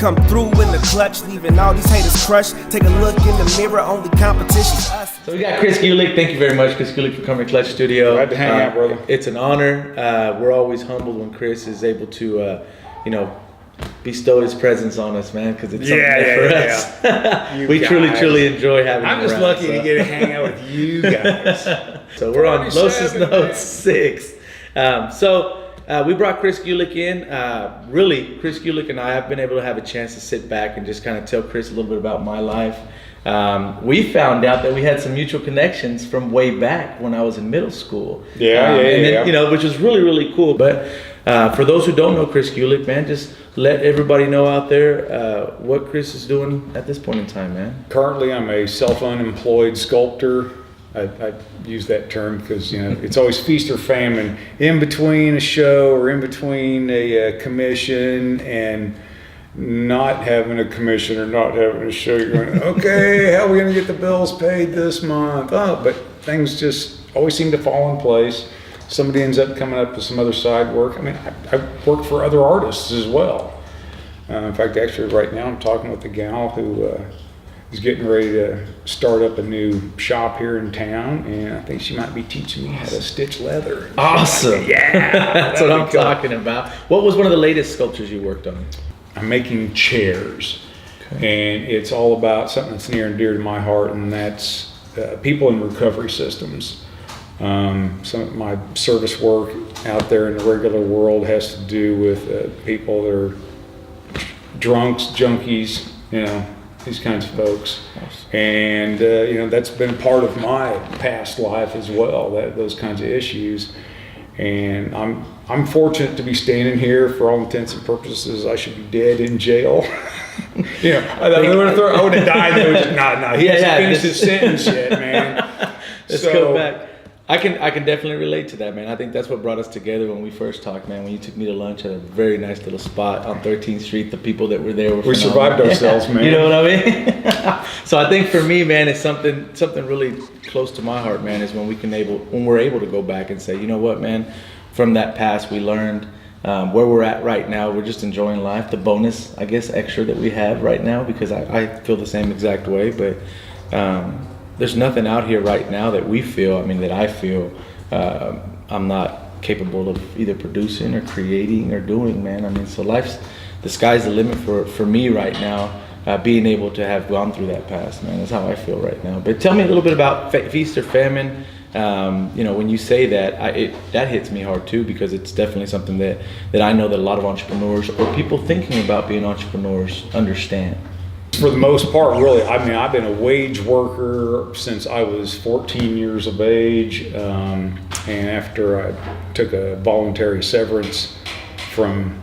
come through in the clutch, leaving all these haters crushed. Take a look in the mirror, only competition's us. So we got Chris Gulick. Thank you very much, Chris Gulick, for coming to Clutch Studio. Glad to hang out, brother. It's an honor. We're always humbled when Chris is able to, bestow his presence on us, man, because it's something for us. We truly enjoy having him I'm just around, lucky to get to hang out with you guys. So we're on Los's Note 6. We brought Chris Gulick in. Really, Chris Gulick and I have been able to have a chance to sit back and just kind of tell Chris a little bit about my life. We found out that we had some mutual connections from way back when I was in middle school. Which was really cool. But for those who don't know Chris Gulick, man, just let everybody know out there what Chris is doing at this point in time, man. Currently, I'm a self-unemployed sculptor. I use that term because it's always feast or famine. In between a show or in between a commission and not having a commission or not having a show, you're going, okay, how are we going to get the bills paid this month? Oh, but things just always seem to fall in place. Somebody ends up coming up with some other side work. I mean, I work for other artists as well. In fact, actually, right now I'm talking with a gal who is getting ready to start up a new shop here in town, and I think she might be teaching me how to stitch leather. Awesome. Yeah, that's what I'm talking about. What was one of the latest sculptures you worked on? I'm making chairs, and it's all about something that's near and dear to my heart, and that's people in recovery systems. Some of my service work out there in the regular world has to do with people that are drunks, junkies, these kinds of folks. And that's been part of my past life as well, those kinds of issues. And I'm fortunate to be standing here. For all intents and purposes, I should be dead in jail. I would have died. No, he hasn't finished his sentence yet, man. Let's go back. I can definitely relate to that, man. I think that's what brought us together when we first talked, man. When you took me to lunch at a very nice little spot on 13th Street, the people that were there were we survived ourselves, man. You know what I mean? So I think for me, man, it's something really close to my heart, man. Is when we're able to go back and say, you know what, man, from that past we learned. Where we're at right now, we're just enjoying life. The bonus, I guess, extra that we have right now, because I feel the same exact way, but. There's nothing out here right now that I feel I'm not capable of either producing or creating or doing, man. So the sky's the limit for me right now, being able to have gone through that past, man. That's how I feel right now. But tell me a little bit about feast or famine. When you say that, that hits me hard too, because it's definitely something that I know that a lot of entrepreneurs or people thinking about being entrepreneurs understand. For the most part, really. I mean, I've been a wage worker since I was 14 years of age, and after I took a voluntary severance from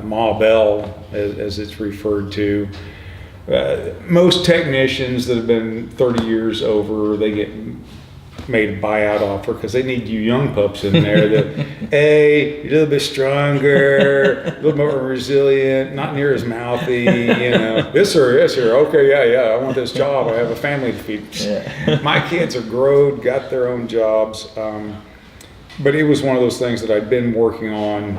Ma Bell, as it's referred to, most technicians that have been 30 years over, they get made a buyout offer because they need you young pups in there that, hey, you're a little bit stronger, a little more resilient, not near as mouthy, Yes, sir, okay, yeah, I want this job. I have a family to feed. Yeah. My kids are grown, got their own jobs, but it was one of those things that I'd been working on.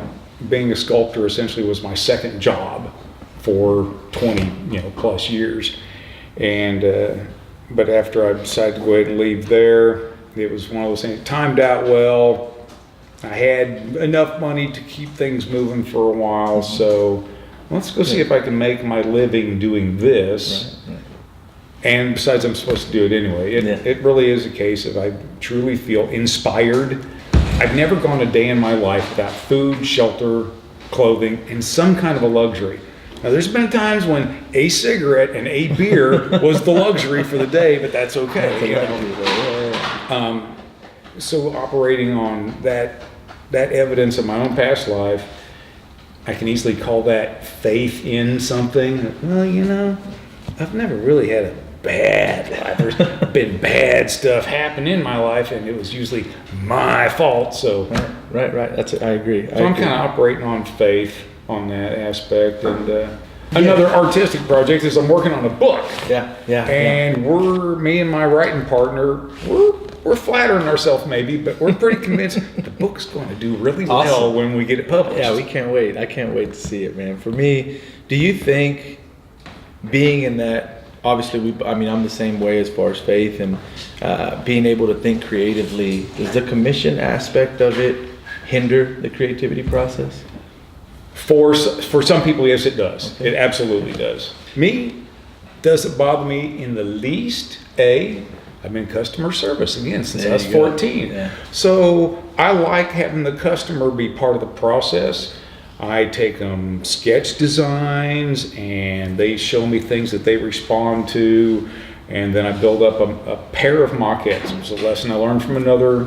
Being a sculptor essentially was my second job for 20, plus years, and but after I decided to go ahead and leave there, it was one of those things, timed out well. I had enough money to keep things moving for a while, so let's go see if I can make my living doing this. Right. And besides, I'm supposed to do it anyway. It really is a case of I truly feel inspired. I've never gone a day in my life without food, shelter, clothing, and some kind of a luxury. Now, there's been times when a cigarette and a beer was the luxury for the day, but that's okay. So operating on that evidence of my own past life, I can easily call that faith in something. Well, I've never really had a bad life. There's been bad stuff happen in my life, and it was usually my fault. So right. I agree. So I'm kind of operating on faith on that aspect, and another artistic project is I'm working on a book. Yeah. And me and my writing partner, we're we're flattering ourselves maybe, but we're pretty convinced the book's going to do really well when we get it published. Yeah, we can't wait. I can't wait to see it, man. For me, do you think being in that, obviously, I'm the same way as far as faith and being able to think creatively, does the commission aspect of it hinder the creativity process? For some people, yes, it does. Okay. It absolutely does. Me, doesn't bother me in the least. I've been customer service again since I was 14. Yeah. So I like having the customer be part of the process. I take them sketch designs and they show me things that they respond to. And then I build up a pair of maquettes. It was a lesson I learned from another,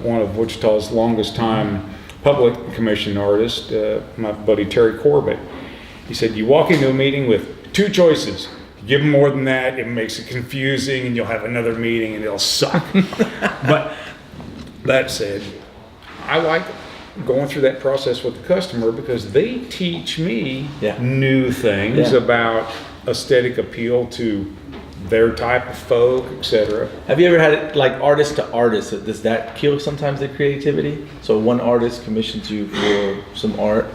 one of Wichita's longest time public commission artists, my buddy Terry Corbett. He said, you walk into a meeting with two choices. You give them more than that, it makes it confusing and you'll have another meeting and it'll suck. But that said, I like going through that process with the customer because they teach me new things about aesthetic appeal to their type of folk, etc. Have you ever had it like artist to artist? Does that kill sometimes the creativity? So one artist commissions you for some art.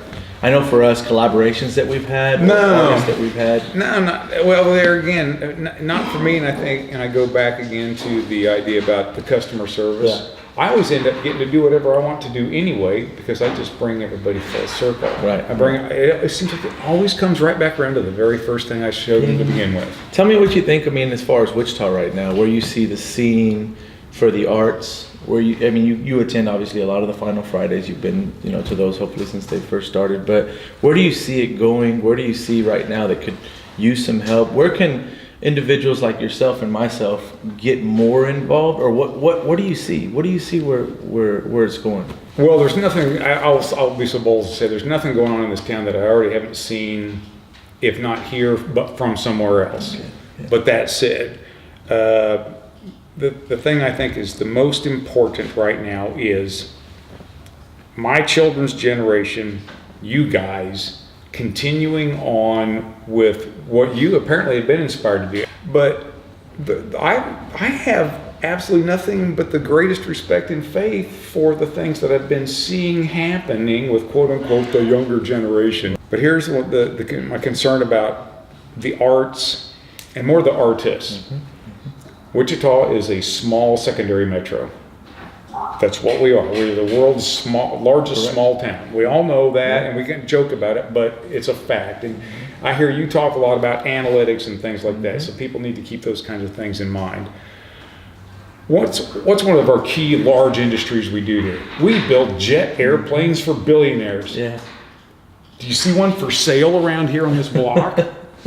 I know for us, collaborations that we've had, artists that we've had. No, not well. There again, not for me. And I think, and I go back again to the idea about the customer service. Yeah. I always end up getting to do whatever I want to do anyway because I just bring everybody full circle. Right. It seems like it always comes right back around to the very first thing I showed them to begin with. Tell me what you think. I mean, as far as Wichita right now, where you see the scene for the arts. Where you attend obviously a lot of the Final Fridays. You've been to those hopefully since they first started. But where do you see it going? Where do you see right now that could use some help? Where can individuals like yourself and myself get more involved, or what do you see? What do you see where it's going? Well, there's nothing. I'll be so bold to say there's nothing going on in this town that I already haven't seen, if not here, but from somewhere else. Okay. Yeah. But that said, the thing I think is the most important right now is my children's generation, you guys, continuing on with what you apparently have been inspired to do. But I have absolutely nothing but the greatest respect and faith for the things that I've been seeing happening with quote unquote the younger generation. But here's what my concern about the arts and more the artists. Mm-hmm. Wichita is a small secondary metro. That's what we are. We're the world's largest small town. We all know that, and we can joke about it, but it's a fact. And I hear you talk a lot about analytics and things like that, so people need to keep those kinds of things in mind. What's one of our key large industries we do here? We build jet airplanes for billionaires. Yeah. Do you see one for sale around here on this block?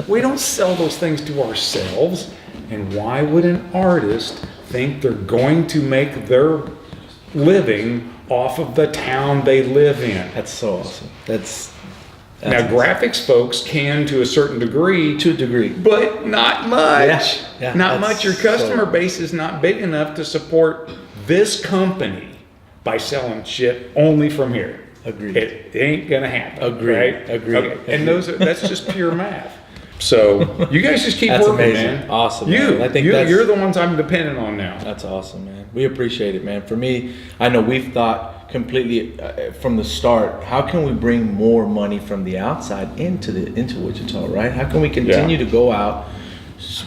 We don't sell those things to ourselves. And why would an artist think they're going to make their living off of the town they live in? That's so awesome. That's now awesome. Graphics folks can to a certain degree. To a degree. But not much. Yeah, not much. Your customer base is not big enough to support this company by selling shit only from here. Agreed. It ain't gonna happen. Agreed. Right? Agreed. Okay. And that's just pure math. So you guys just keep that's working, amazing. man. Awesome. Man. I think you're the ones I'm dependent on now. That's awesome, man. We appreciate it, man. For me, I know we've thought completely from the start. How can we bring more money from the outside into Wichita, right? How can we continue to go out,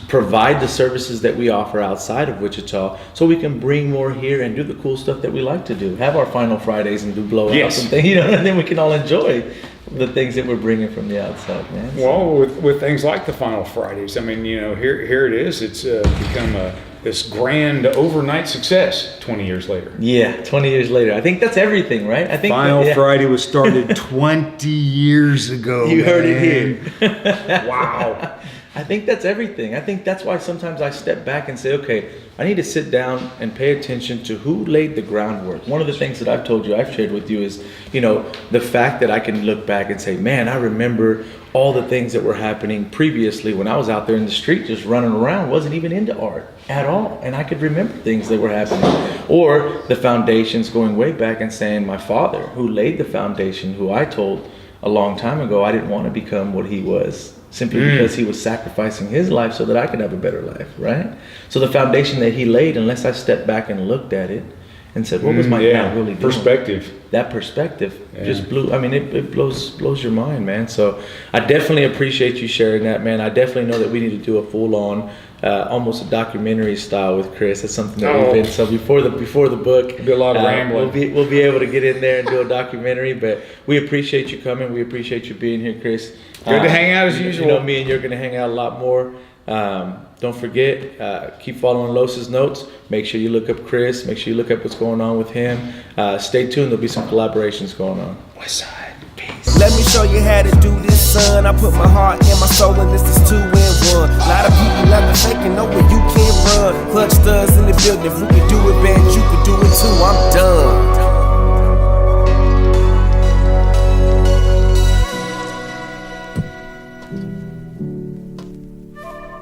provide the services that we offer outside of Wichita, so we can bring more here and do the cool stuff that we like to do. Have our Final Fridays and do blow-ups and things, and then we can all enjoy the things that we're bringing from the outside, man. Well, with things like the Final Fridays, I mean, here it is. It's become this grand overnight success 20 years later. Yeah, 20 years later. I think that's everything, right? I think Final Friday was started 20 years ago. You heard it here. Wow. I think that's everything. I think that's why sometimes I step back and say, okay, I need to sit down and pay attention to who laid the groundwork. One of the things that I've told you, I've shared with you is, the fact that I can look back and say, man, I remember all the things that were happening previously when I was out there in the street just running around, wasn't even into art at all. And I could remember things that were happening. Or the foundations going way back and saying my father, who laid the foundation, who I told a long time ago, I didn't want to become what he was, simply because he was sacrificing his life so that I could have a better life, right? So the foundation that he laid, unless I stepped back and looked at it and said, what was my dad really doing? Perspective. That perspective just blew, I mean, it blows your mind, man. So I definitely appreciate you sharing that, man. I definitely know that we need to do a full-on, almost a documentary style with Chris. That's something that we've been, so before the book, It'll be a lot of rambling. we'll be able to get in there and do a documentary, but we appreciate you coming. We appreciate you being here, Chris. Good to hang out as usual. You know, me and you're going to hang out a lot more. Don't forget, keep following Los's notes. Make sure you look up Chris. Make sure you look up what's going on with him. Stay tuned. There'll be some collaborations going on. Westside, peace. Let me show you how to do this, son. I put my heart and my soul in this is 2 in 1. A lot of people out there faking, know when you can't run. Clutch studs in the building. If we could do it, man, you could do it too. I'm done.